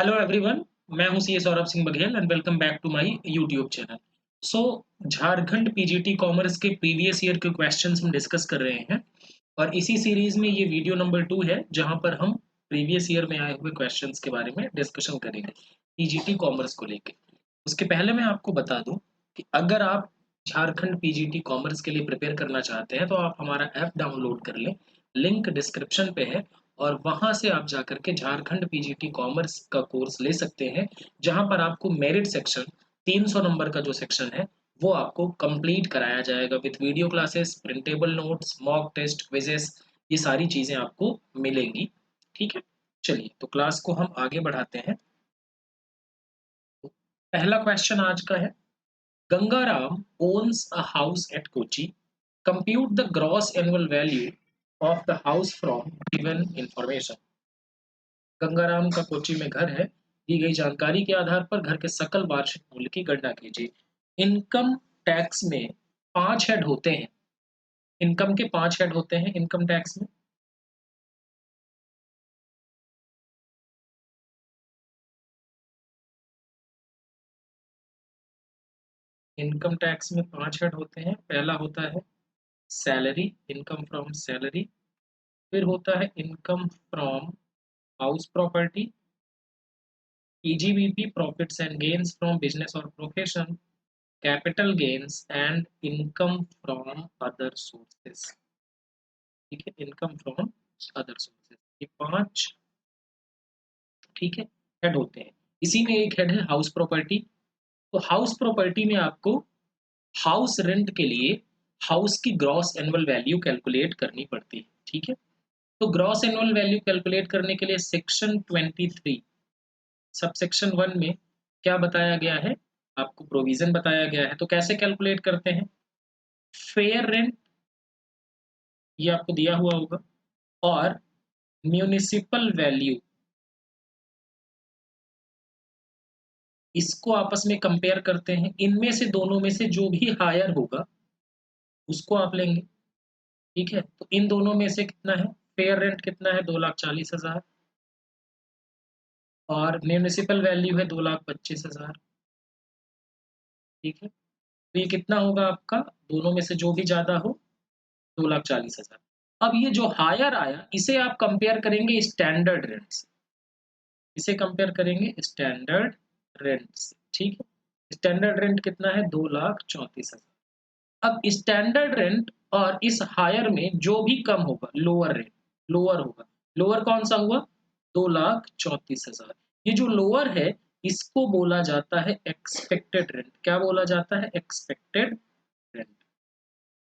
Hello everyone. मैं हूं CA Saurabh Singh Baghel and welcome back to my YouTube channel. So Jharkhand PGT commerce के previous year के questions हम discuss कर रहे हैं और इसी सीरीज में ये वीडियो नंबर 2 है जहां पर हम प्रीवियस ईयर में आए हुए क्वेश्चंस के बारे में डिस्कशन करेंगे पीजीटी कॉमर्स को लेके। उसके पहले मैं आपको बता दूं कि अगर आप झारखंड पीजीटी कॉमर्स के लिए प्रिपेयर करना चाहते हैं तो आप हमारा ऐप डाउनलोड कर लें। लिंक डिस्क्रिप्शन पे है और वहां से आप जाकर के झारखंड पीजीटी कॉमर्स का कोर्स ले सकते हैं, जहां पर आपको मेरिट सेक्शन 300 नंबर का जो सेक्शन है वो आपको कंप्लीट कराया जाएगा with video classes, printable notes, mock test, quizzes, ये सारी चीजें आपको मिलेंगी। ठीक है, चलिए तो क्लास को हम आगे बढ़ाते हैं। पहला क्वेश्चन आज का है, Gangaram owns a house at Kochi, compute the gross annual value of the house from given information. Gangaram का कोच्चि में घर है, दी गई जानकारी के आधार पर घर के सकल वार्षिक मूल्य की गणना कीजिए। इनकम टैक्स में 5 हेड होते हैं। इनकम के 5 हेड होते हैं इनकम टैक्स में। इनकम टैक्स में 5 हेड होते हैं। पहला होता है सैलरी, इनकम फ्रॉम सैलरी। फिर होता है income from house property, EGBP, profits and gains from business और profession, capital gains and income from other sources. ठीक है, इनकम फ्रॉम अदर सोर्सेज, ये 5 ठीक है हेड होते हैं। इसी में एक हेड है हाउस प्रॉपर्टी। तो हाउस प्रॉपर्टी में आपको हाउस रेंट के लिए हाउस की ग्रॉस एनुअल वैल्यू कैलकुलेट करनी पड़ती है। ठीक है, तो ग्रॉस एनुअल वैल्यू कैलकुलेट करने के लिए सेक्शन 23 सब सेक्शन 1 में क्या बताया गया है, आपको प्रोविजन बताया गया है। तो कैसे कैलकुलेट करते हैं, फेयर रेंट ये आपको दिया हुआ होगा और म्यूनिसिपल वैल्यू, इसको आपस में कंपेयर करते हैं। इनमें से दोनों में से जो भी हायर होगा उसको आप लेंगे। ठीक है, तो इन दोनों में से कितना है, फेयर रेंट कितना है 2,40,000 और म्यूनिसिपल वैल्यू है 2,25,000। ठीक है, तो ये कितना होगा आपका, दोनों में से जो भी ज्यादा हो 2,40,000। अब ये जो हायर आया इसे आप कंपेयर करेंगे स्टैंडर्ड रेंट से। इसे कंपेयर करेंगे स्टैंडर्ड रेंट से। ठीक है, स्टैंडर्ड रेंट कितना है 2,34,000। अब स्टैंडर्ड रेंट और इस हायर में जो भी कम होगा लोअर रेंट, लोअर होगा। लोअर कौन सा हुआ 2,34,000। ये जो लोअर है इसको बोला जाता है एक्सपेक्टेड रेंट। क्या बोला जाता है, एक्सपेक्टेड रेंट।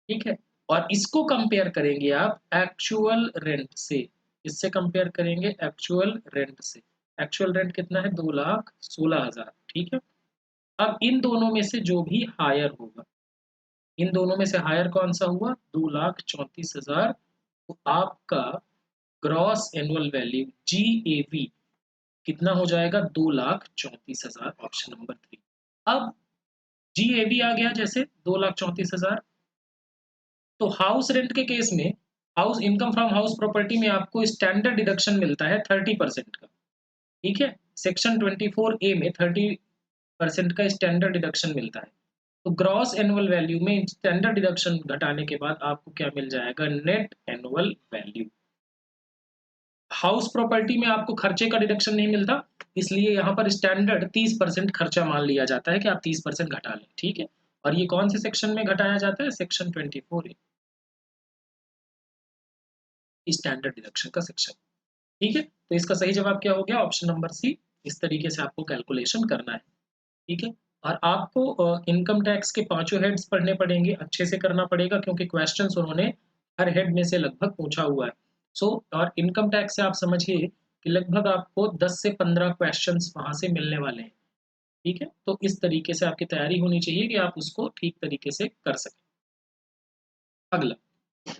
ठीक है, और इसको कंपेयर करेंगे आप एक्चुअल रेंट से। इससे कंपेयर करेंगे एक्चुअल रेंट से। एक्चुअल रेंट कितना है 2,16,000। ठीक है, अब इन दोनों में से जो भी हायर होगा, इन दोनों में से हायर कौन सा हुआ 2,34,000, तो आपका ग्रॉस एनुअल वैल्यू GAV कितना हो जाएगा 2,34,000, ऑप्शन नंबर 3। अब GAV आ गया जैसे 2,34,000, तो हाउस रेंट के केस में house income from house property में आपको स्टैंडर्ड डिडक्शन मिलता है 30% का। ठीक है, सेक्शन 24A में 30% का स्टैंडर्ड डिडक्शन मिलता है। तो ग्रॉस एनुअल वैल्यू में स्टैंडर्ड डिडक्शन घटाने के बाद आपको क्या मिल जाएगा, net annual value. House property में आपको खर्चे का डिडक्शन नहीं मिलता, इसलिए यहाँ पर स्टैंडर्ड 30% खर्चा मान लिया जाता है कि आप 30% घटा लें। ठीक है, और ये कौन से सेक्शन में घटाया जाता है, सेक्शन 24A, स्टैंडर्ड डिडक्शन का सेक्शन। ठीक है, तो इसका सही जवाब क्या हो गया, ऑप्शन नंबर सी। इस तरीके से आपको कैलकुलेशन करना है। ठीक है, और आपको इनकम टैक्स के पांचों हेड्स पढ़ने पड़ेंगे, अच्छे से करना पड़ेगा क्योंकि क्वेश्चंस उन्होंने हर हेड में से लगभग पूछा हुआ है। सो और इनकम टैक्स से आप समझिए कि लगभग आपको 10 से 15 क्वेश्चंस वहां से मिलने वाले हैं। ठीक है, तो इस तरीके से आपकी तैयारी होनी चाहिए कि आप उसको ठीक तरीके से कर सकें। अगला,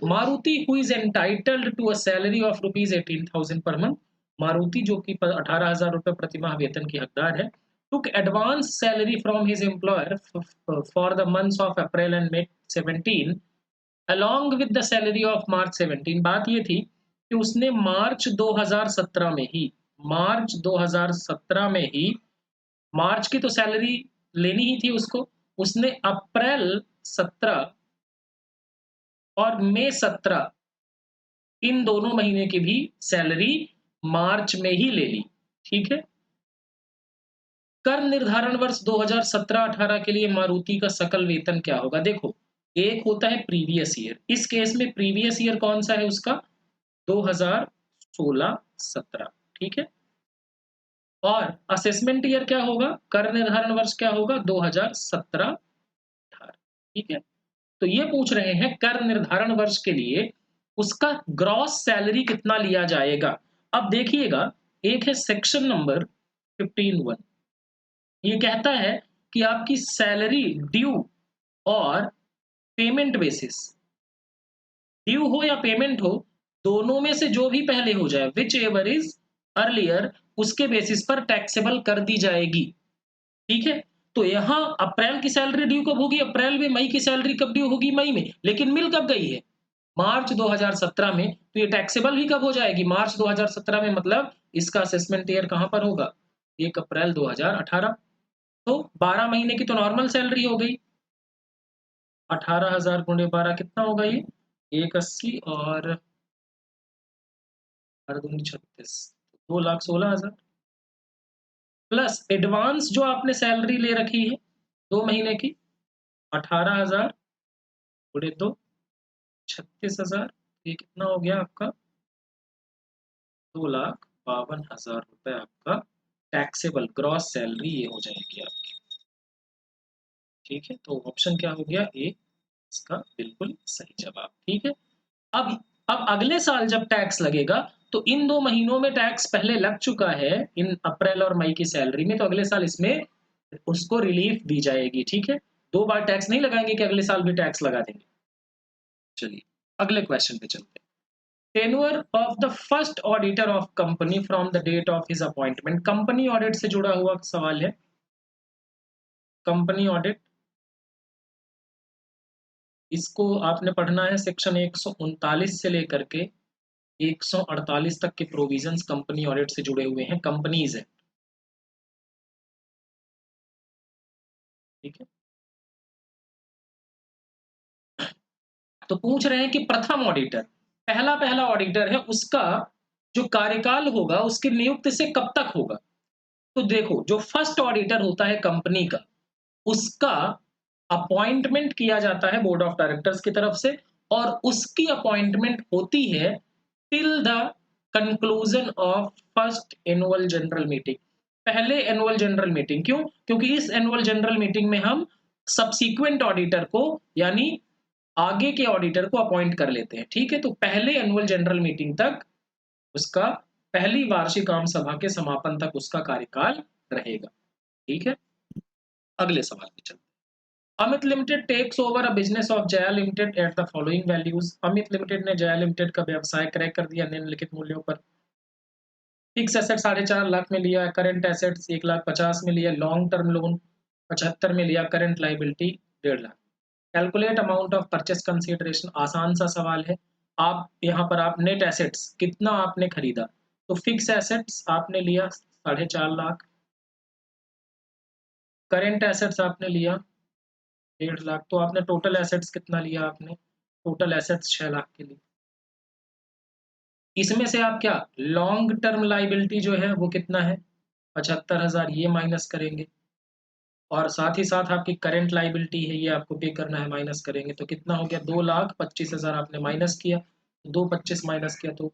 Maruti who is entitled to a salary of ₹18,000 per month. Maruti जो कि 18,000 रुपये प्रतिमाह वेतन की हकदार है, took advance salary from his employer for the months of April and May 17 along with the salary of March 17। बात ये थी कि उसने मार्च 2017 में ही मार्च 2017 में ही, मार्च की तो सैलरी लेनी ही थी उसको, उसने अप्रैल 17 और मई 17 इन दोनों महीने की भी सैलरी मार्च में ही ले ली, ठीक है। कर निर्धारण वर्ष 2017-18 के लिए मारुति का सकल वेतन क्या होगा? देखो, एक होता है प्रीवियस ईयर, इस केस में प्रीवियस ईयर कौन सा है उसका? 2016-17, ठीक है। और असेसमेंट ईयर क्या होगा? कर निर्धारण वर्ष क्या होगा? 2017-18, ठीक है। तो ये पूछ रहे हैं कर निर्धारण वर्ष के लिए उसका ग्रॉस सैलरी कितना लिया जाएगा। अब देखिएगा, एक है सेक्शन नंबर 15(1), ये कहता है कि आपकी सैलरी ड्यू और पेमेंट बेसिस, ड्यू हो या पेमेंट हो, दोनों में से जो भी पहले हो जाए, विच एवर इज अर्लियर, उसके बेसिस पर टैक्सेबल कर दी जाएगी, ठीक है। तो यहाँ अप्रैल की सैलरी ड्यू कब होगी? अप्रैल में। मई की सैलरी कब ड्यू होगी? मई में। लेकिन मिल कब गई है? मार्च 2017 में। तो ये टैक्सेबल भी कब हो जाएगी? मार्च 2017 में, मतलब इसका असेसमेंट ईयर कहाँ पर होगा? 1 अप्रैल 2018। तो 12 महीने की तो नॉर्मल सैलरी हो गई। 18,000 गुणे 12 कितना होगा ये? 180 और 8 दूनी 36, 2,16,000 प्लस एडवांस जो आपने सैलरी ले रखी है 2 महीने की, 18,000 गुणे 2, 36,000। ये कितना हो गया आपका? 2,52,000 रुपए आपका टैक्सेबल ग्रॉस सैलरी ये हो जाएगी आपकी, ठीक है। तो ऑप्शन क्या हो गया? ए इसका बिल्कुल सही जवाब, ठीक है। अब अब अगले साल जब टैक्स लगेगा तो इन 2 महीनों में टैक्स पहले लग चुका है, इन अप्रैल और मई की सैलरी में, तो अगले साल इसमें उसको रिलीफ दी जाएगी, ठीक है। 2 बार टैक्स नहीं लगाएंगे कि अगले साल भी टैक्स लगा देंगे। चलिए अगले क्वेश्चन पे चलते हैं। Tenure of the first auditor of company from the date of his appointment, company audit से जुड़ा हुआ सवाल है। कंपनी ऑडिट, इसको आपने पढ़ना है सेक्शन 139 से लेकर के 148 तक के प्रोविजंस कंपनी ऑडिट से जुड़े हुए हैं, कंपनीज है, ठीक है। तो पूछ रहे हैं कि प्रथम ऑडिटर, पहला पहला ऑडिटर है, उसका जो कार्यकाल होगा उसकी नियुक्ति से कब तक होगा? तो देखो, जो फर्स्ट ऑडिटर होता है कंपनी का, उसका अपॉइंटमेंट किया जाता है बोर्ड ऑफ डायरेक्टर्स की तरफ से, और उसकी अपॉइंटमेंट होती है till the conclusion of first annual general meeting, पहले एनुअल जनरल मीटिंग। क्यों? क्योंकि इस एनुअल जनरल मीटिंग में हम सब्सीक्वेंट ऑडिटर को, यानी आगे के ऑडिटर को अपॉइंट कर लेते हैं, ठीक है। तो पहले एनुअल जनरल मीटिंग तक उसका, पहली वार्षिक आम सभा के समापन तक उसका कार्यकाल रहेगा, ठीक है। अगले सवाल पे चलते हैं। Amit limited takes over a business of Jaya limited at the following values, Amit limited ने जया लिमिटेड का व्यवसाय क्रय कर दिया निम्नलिखित मूल्यों पर। फिक्स एसेट 4.5 लाख में लिया, करंट एसेट्स 1,50,000 में लिया, लॉन्ग टर्म लोन 75 में लिया, current liability 1.5 lakh. Calculate amount of purchase consideration, आसान सा सवाल है। आप यहाँ पर आप नेट एसेट्स कितना आपने खरीदा, तो फिक्स एसेट्स आपने लिया 4.5 लाख, करेंट एसेट्स आपने लिया 1.5 लाख, तो आपने टोटल एसेट्स कितना लिया? आपने टोटल एसेट्स 6 लाख के लिए। इसमें से आप क्या, लॉन्ग टर्म लाइबिलिटी जो है वो कितना है? 75,000, ये माइनस करेंगे, और साथ ही साथ आपकी करंट लाइबिलिटी है, ये आपको पे करना है, माइनस करेंगे, तो कितना हो गया? 2,25,000 आपने माइनस किया, 2,25 माइनस किया तो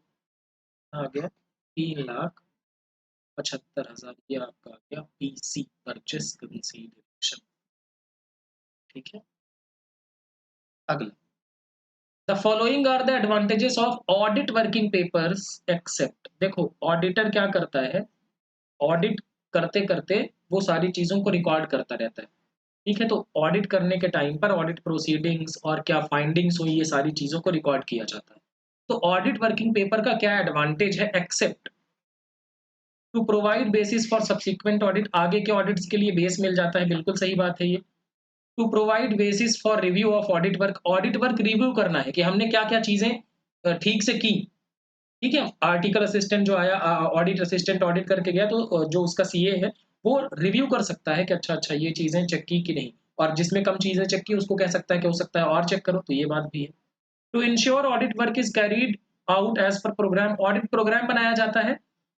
आ गया 3,75,000, ये आपका आ गया पीसी, परचेस कंसीडरेशन, ठीक है। अगला, the following are the advantages of audit working papers except, देखो ऑडिटर क्या करता है, ऑडिट करते करते वो सारी चीजों को रिकॉर्ड करता रहता है, ठीक है। तो ऑडिट करने के टाइम पर ऑडिट प्रोसीडिंग्स और क्या फाइंडिंग्स हुई, ये सारी चीजों को रिकॉर्ड किया जाता है। तो ऑडिट वर्किंग पेपर का क्या एडवांटेज है? Except to provide basis for subsequent audit, आगे के ऑडिट्स के लिए बेस मिल जाता है, बिल्कुल सही बात है ये। To provide basis for review of audit work, audit work review करना है कि हमने क्या क्या चीजें ठीक से की, ठीक है? आर्टिकल असिस्टेंट जो आया ऑडिट असिस्टेंट ऑडिट करके गया तो जो उसका सीए है, वो रिव्यू कर सकता है कि अच्छा-अच्छा ये चीज़ें चेक की कि नहीं और जिसमें कम चीज़ें चेक की उसको कह सकता है कि हो सकता है और चेक करो, तो ये बात भी है। To ensure audit work is carried out as per programme audit programme बनाया जाता है,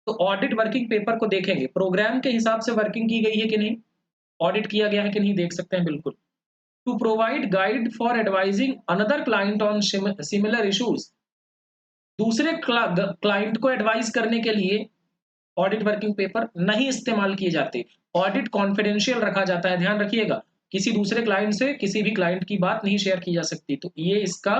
तो ऑडिट वर्किंग पेपर को देखेंगे, प्रोग्राम के हिसाब से वर्किंग की गई है कि नहीं, ऑडिट किया गया है कि नहीं देख सकते हैं बिल्कुल। To provide guide for advising another client on similar issues दूसरे क्लाइंट को एडवाइस करने के लिए ऑडिट वर्किंग पेपर नहीं इस्तेमाल किए जाते। ऑडिट कॉन्फिडेंशियल रखा जाता है, ध्यान रखिएगा। किसी दूसरे क्लाइंट से किसी भी क्लाइंट की बात नहीं शेयर की जा सकती। तो ये इसका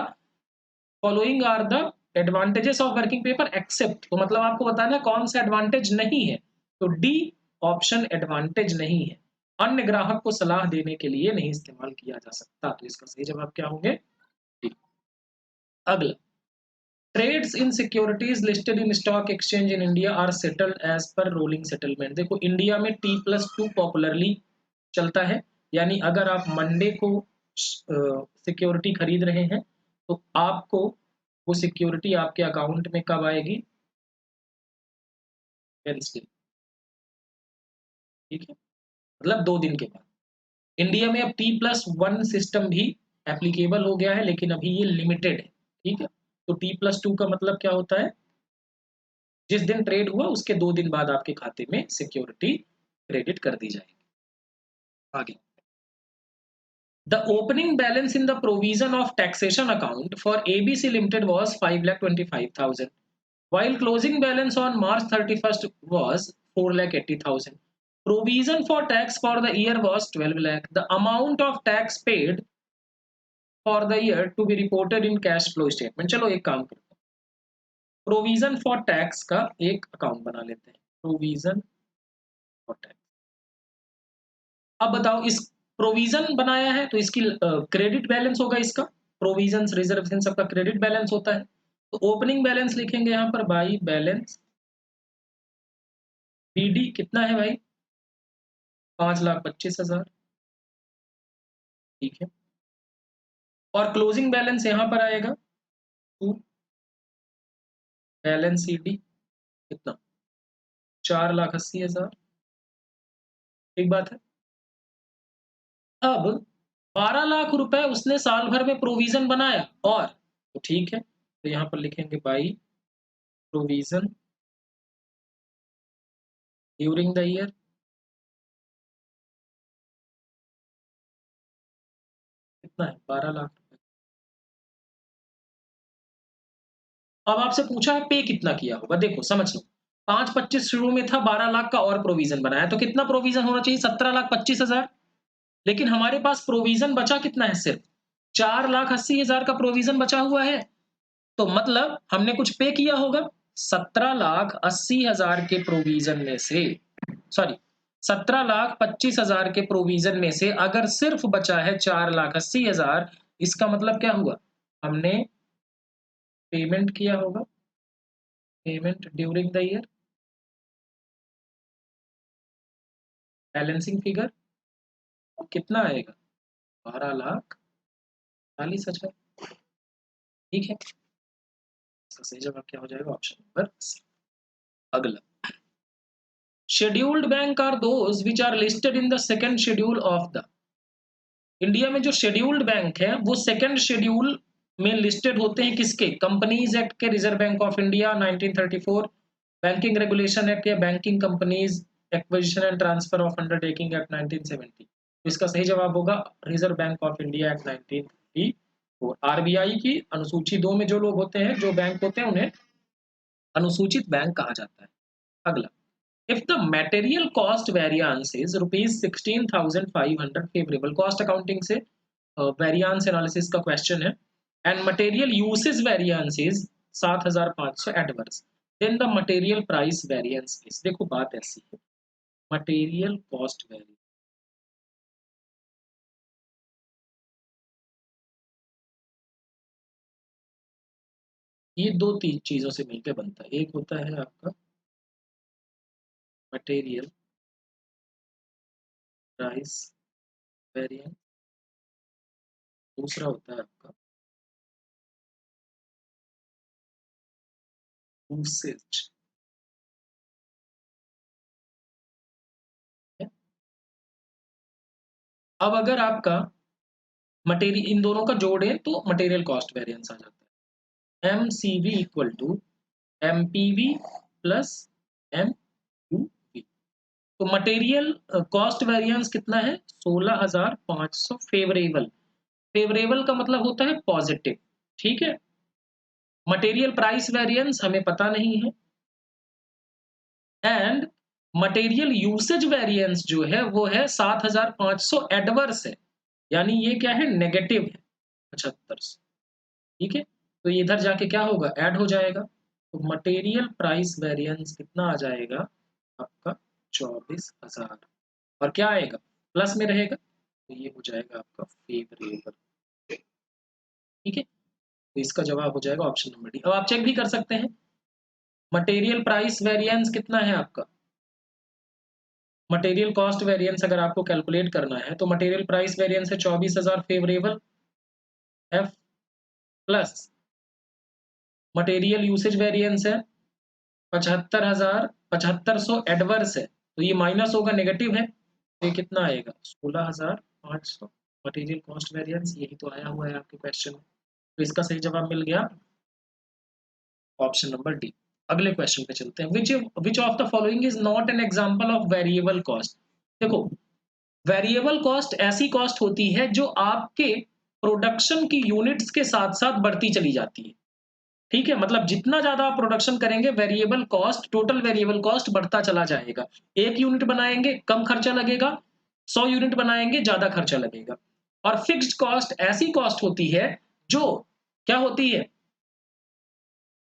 following are the advantages of working paper except तो मतलब आपको बताना है कौन सा एडवांटेज नहीं है। तो डी ऑप्शन एडवांटेज नहीं है। अन्य ग्राहक को सलाह देने के लिए नहीं इस्तेमाल किया जा सकता। तो इसका सही जवाब क्या होंगे? डी। अगला trades in securities listed in stock exchange in India are settled as per rolling settlement. देखो इंडिया में T+2 पॉपुलरली चलता है, यानी अगर आप मंडे को सिक्योरिटी खरीद रहे हैं तो आपको वो सिक्योरिटी आपके अकाउंट में कब आएगी? वेडनेसडे, ठीक है, मतलब 2 दिन के बाद। इंडिया में अब T+1 सिस्टम भी एप्लीकेबल हो गया है लेकिन अभी ये लिमिटेड है, ठीक है। तो T+2 का मतलब क्या होता है? जिस दिन ट्रेड हुआ उसके 2 दिन बाद आपके खाते में सिक्योरिटी क्रेडिट कर दी जाएगी। आगे the opening balance in the provision of taxation account for ABC Limited was 5,25,000 while closing balance on March 31st was 4,80,000. Provision for tax for the year was 12 lakh. The amount of tax paid for the year to be reported in cash flow statement. चलो एक काम करते हैं, provision for tax का एक account बना लेते हैं, प्रोविजन फॉर टैक्स। अब बताओ इस प्रोविजन बनाया है तो इसकी क्रेडिट बैलेंस होगा, इसका प्रोविजन रिजर्वेशन सबका क्रेडिट बैलेंस होता है। तो ओपनिंग बैलेंस लिखेंगे यहाँ पर बाई बैलेंस बीडी कितना है भाई? 5,25,000, ठीक है। और क्लोजिंग बैलेंस यहाँ पर आएगा टू बैलेंस सीडी कितना? 4,80,000, ठीक बात है। अब 12 लाख रुपए उसने साल भर में प्रोविजन बनाया और तो ठीक है, तो यहाँ पर लिखेंगे by provision during the year कितना है? 12 लाख। अब आपसे पूछा है पे कितना किया होगा, देखो समझ लो 5,25 शुरू में था, 12 लाख का और प्रोविजन बनाया तो कितना प्रोविजन होना चाहिए? 17,25,000। लेकिन हमारे पास प्रोविजन बचा कितना है? सिर्फ 4,80,000 का प्रोविजन बचा हुआ है। तो मतलब हमने कुछ पे किया होगा। 17,80,000 के प्रोविजन में से सॉरी 17,25,000 के प्रोविजन में से अगर सिर्फ बचा है 4,80,000, इसका मतलब क्या हुआ? हमने पेमेंट किया होगा, payment during the year balancing figure कितना आएगा? 12,40,000, ठीक है। इसका सही जवाब क्या हो जाएगा? Option number C. अगला scheduled bank are those which are listed in the second schedule of the India में जो शेड्यूल्ड बैंक है वो सेकंड शेड्यूल में लिस्टेड होते हैं किसके? कंपनीज एक्ट के, reserve bank of India 1934, banking regulation act या banking companies acquisition and transfer of undertaking act 1970। तो इसका सही जवाब होगा reserve bank of India act 1934। RBI की अनुसूची 2 में जो लोग होते हैं, जो बैंक होते हैं, उन्हें अनुसूचित बैंक कहा जाता है। अगला if the material cost variance is rupees 16,500 favorable cost accounting से वेरिएंस एनालिसिस का क्वेश्चन है and material usage variance is 7,500 adverse than the material price variance is. देखो बात ऐसी है, मटेरियल कॉस्ट वेरिएंस ये दो तीन चीजों से मिलकर बनता है। एक होता है आपका मटेरियल प्राइस वेरिएंस, दूसरा होता है आपका यूसेज। अब अगर आपका मटेरियल इन दोनों का जोड़े तो मटेरियल कॉस्ट वेरिएंस आ जाता है, MCV equal to MPV plus MUV। तो मटेरियल कॉस्ट वेरिएंस कितना है? 16,500 फेवरेबल। फेवरेबल का मतलब होता है पॉजिटिव, ठीक है। मटेरियल प्राइस वेरिएंस हमें पता नहीं है, एंड मटेरियल यूसेज वेरिएंस जो है वो है 7,500 एडवर्स है, यानी ये क्या है? नेगेटिव है 75 से, ठीक है। तो ये इधर जाके क्या होगा? ऐड हो जाएगा। तो मटेरियल प्राइस वेरिएंस कितना आ जाएगा आपका? 24,000। और क्या आएगा? प्लस में रहेगा, तो ये हो जाएगा आपका फेवरेबल, ठीक है। तो इसका जवाब हो जाएगा ऑप्शन नंबर डी। अब आप चेक भी कर सकते हैं, मटेरियल प्राइस वेरिएंस कितना है आपका? मटेरियल कॉस्ट वेरिएंस अगर आपको कैलकुलेट करना है तो मटेरियल प्राइस वेरिएंस है 24,000 favourable F, plus material usage variance है 75,000, 7500 एडवर्स है, तो ये माइनस होगा, नेगेटिव है, तो ये कितना आएगा? 16,500। मटेरियल कॉस्ट वेरिएंस यही तो आया हुआ है आपके क्वेश्चन में, तो इसका सही जवाब मिल गया ऑप्शन नंबर डी। अगले क्वेश्चन पे चलते हैं। विच of the following is not an example of variable cost? देखो, वेरिएबल कॉस्ट ऐसी कॉस्ट होती है जो आपके प्रोडक्शन की यूनिट्स के साथ साथ बढ़ती चली जाती है, ठीक है। मतलब जितना ज्यादा आप प्रोडक्शन करेंगे, variable cost, total variable cost बढ़ता चला जाएगा। एक यूनिट बनाएंगे कम खर्चा लगेगा, 100 यूनिट बनाएंगे ज्यादा खर्चा लगेगा। और फिक्स्ड कॉस्ट ऐसी कॉस्ट होती है जो क्या होती है?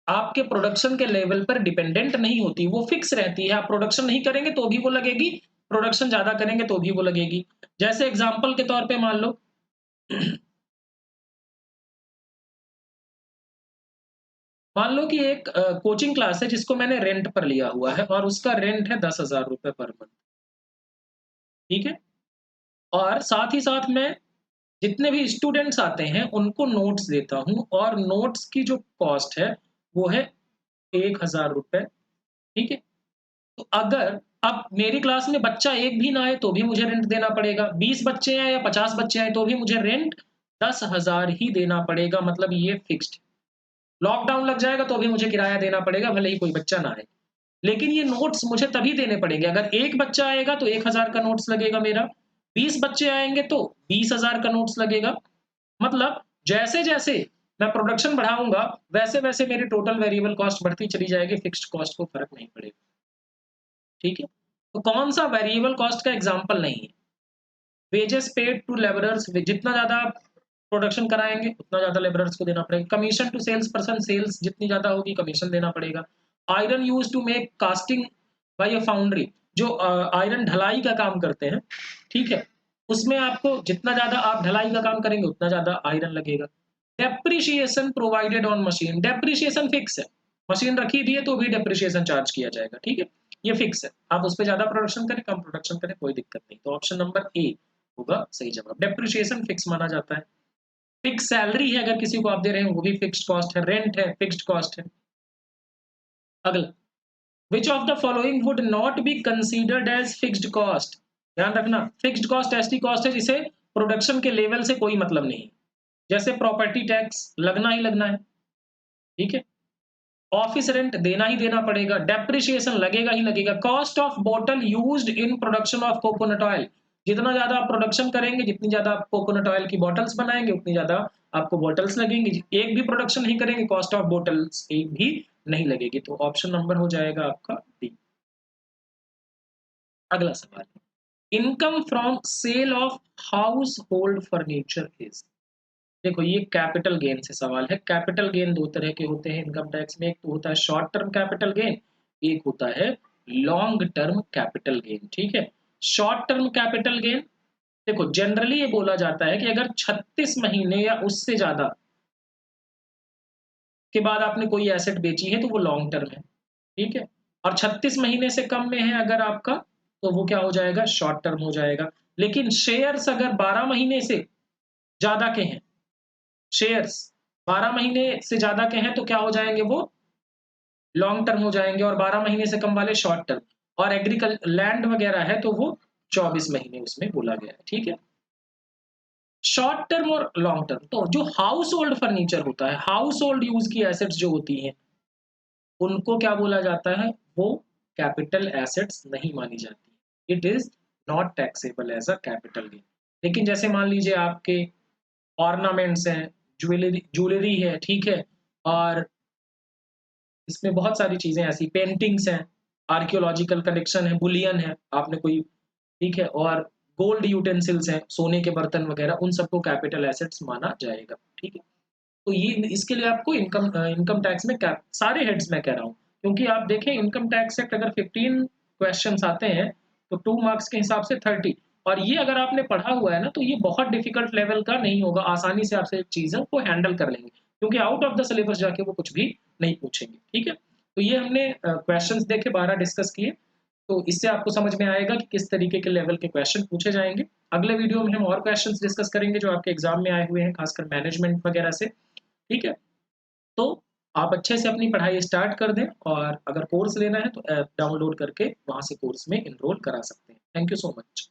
आपके प्रोडक्शन के लेवल पर डिपेंडेंट नहीं होती, वो फिक्स रहती है। आप प्रोडक्शन नहीं करेंगे तो भी वो लगेगी, प्रोडक्शन ज्यादा करेंगे तो भी वो लगेगी। जैसे एग्जांपल के तौर पे मान लो मान लो कि एक कोचिंग क्लास है जिसको मैंने रेंट पर लिया हुआ है और उसका रेंट है 10,000 रुपए पर मंथ, ठीक है। और साथ ही साथ मैं जितने भी स्टूडेंट्स आते हैं उनको नोट्स देता हूँ, और नोट्स की जो कॉस्ट है वो है 1,000 रुपए, ठीक है। तो अगर अब मेरी क्लास में बच्चा एक भी ना आए तो भी मुझे रेंट देना पड़ेगा, 20 बच्चे आए या 50 बच्चे आए तो भी मुझे रेंट 10,000 ही देना पड़ेगा, मतलब ये फिक्स्ड। लॉकडाउन लग जाएगा तो भी मुझे किराया देना पड़ेगा, भले ही कोई बच्चा ना आए। लेकिन ये नोट्स मुझे तभी देने पड़ेंगे, अगर एक बच्चा आएगा तो 1,000 का नोट्स लगेगा मेरा, 20 बच्चे आएंगे तो 20,000 का नोट्स लगेगा। मतलब जैसे जैसे मैं प्रोडक्शन बढ़ाऊंगा वैसे वैसे मेरी टोटल वेरिएबल कॉस्ट बढ़ती चली जाएगी, फिक्स्ड कॉस्ट को फर्क नहीं पड़ेगा, ठीक है। तो कौन सा वेरिएबल कॉस्ट का एग्जाम्पल नहीं है? वेजेस पेड टू लेबरर्स, जितना ज्यादा आप प्रोडक्शन कराएंगे उतना ज्यादा लेबरर्स को देना पड़ेगा। Commission to sales person, sales जितनी ज्यादा होगी कमीशन देना पड़ेगा। Iron use to make casting by a foundry, जो आयरन ढलाई का काम करते हैं, ठीक है, उसमें आपको जितना ज्यादा आप ढलाई का काम करेंगे उतना ज्यादा आयरन लगेगा। Depreciation provided on machine, depreciation fix है, मशीन रखी भी है तो भी डेप्रिसिएशन चार्ज किया जाएगा, ठीक है। ये फिक्स है, आप उस पर ज्यादा प्रोडक्शन करें कम प्रोडक्शन करें कोई दिक्कत नहीं। तो ऑप्शन नंबर ए होगा सही जवाब, डेप्रिसिएशन फिक्स माना जाता है। फिक्स सैलरी है अगर किसी को आप दे रहे हैं वो भी फिक्स्ड कॉस्ट है, रेंट है फिक्स्ड कॉस्ट है। अगला, which of the following would not be considered as fixed cost? ध्यान रखना, फिक्स्ड कॉस्ट ऐसी कॉस्ट है जिसे प्रोडक्शन के लेवल से कोई मतलब नहीं, जैसे प्रॉपर्टी टैक्स लगना ही लगना है, ठीक है। ऑफिस रेंट देना ही देना पड़ेगा, डेप्रिसिएशन लगेगा ही लगेगा। Cost of bottle used in production of coconut oil, जितना ज्यादा आप प्रोडक्शन करेंगे, जितनी ज्यादा आप कोकोनट ऑयल की बॉटल्स बनाएंगे उतनी ज्यादा आपको बॉटल्स लगेंगी। एक भी प्रोडक्शन नहीं करेंगे, कॉस्ट ऑफ बॉटल्स एक भी नहीं लगेगी। तो ऑप्शन नंबर हो जाएगा आपका डी। अगला सवाल, income from sale of house hold furniture is. देखो ये कैपिटल गेन से सवाल है। कैपिटल गेन दो तरह के होते हैं इनकम टैक्स में, एक तो होता है शॉर्ट टर्म कैपिटल गेन, एक होता है लॉन्ग टर्म कैपिटल गेन, ठीक है। शॉर्ट टर्म कैपिटल गेन, देखो जनरली ये बोला जाता है कि अगर 36 महीने या उससे ज्यादा के बाद आपने कोई एसेट बेची है तो वो लॉन्ग टर्म है, ठीक है। और 36 महीने से कम में है अगर आपका, तो वो क्या हो जाएगा? शॉर्ट टर्म हो जाएगा। लेकिन शेयर्स अगर 12 महीने से ज्यादा के हैं, शेयर्स 12 महीने से ज्यादा के हैं तो क्या हो जाएंगे वो? लॉन्ग टर्म हो जाएँगे और 12 महीने से कम वाले शॉर्ट टर्म और लैंड वगैरह है तो वो 24 महीने उसमें बोला गया है, ठीक है? शॉर्ट टर्म और लॉन्ग टर्म तो जो हाउस होल्ड फर्नीचर होता है, हाउस होल्ड यूज़ की एसेट्स जो होती हैं, उनको क्या बोला जाता है? वो कैपिटल एसेट्स नहीं मानी जाती। It is not taxable as a capital gain. लेकिन जैसे मान लीजिए आपके ऑर्नामेंट्स हैं, ज्वेलरी ज्वेलरी है, ठीक है? और इसमें बहुत सारी चीज़ें ऐसी पेंटिंग्स हैं, आर्कियोलॉजिकल कलेक्शन है, बुलियन है, आपने कोई ठीक है? और गोल्ड यूटेंसिल्स हैं, सोने के बर्तन वगैरह, उन सबको कैपिटल एसेट्स माना जाएगा, ठीक है? तो ये इसके लिए आपको इनकम टैक्स में कैप सारे हेड्स मैं कह रहा हूँ, क्योंकि आप देखें इनकम टैक्स एक्ट अगर 15 क्वेश्चन्स आते हैं, तो 2 मार्क्स के हिसाब से 30 और ये अगर आपने पढ़ा हुआ है ना, तो ये बहुत डिफिकल्ट लेवल का नहीं होगा, आसानी से आपसे चीज़ों को हैंडल कर लेंगे, क्योंकि आउट ऑफ द सिलेबस जाके वो कुछ भी नहीं पूछेंगे, ठीक है? तो ये हमने क्वेश्चन्स देखे, 12 डिस्कस किए, तो इससे आपको समझ में आएगा कि किस तरीके के लेवल के क्वेश्चन पूछे जाएँगे। अगले वीडियो में हम और क्वेश्चन्स डिस्कस करेंगे जो आपके एग्ज़ाम में आए हुए हैं, खासकर मैनेजमेंट वगैरह से, ठीक है? तो आप अच्छे से अपनी पढ़ाई स्टार्ट कर दें और अगर कोर्स लेना है तो ऐप डाउनलोड करके वहाँ से कोर्स में एनरोल करा सकते हैं। Thank you so much.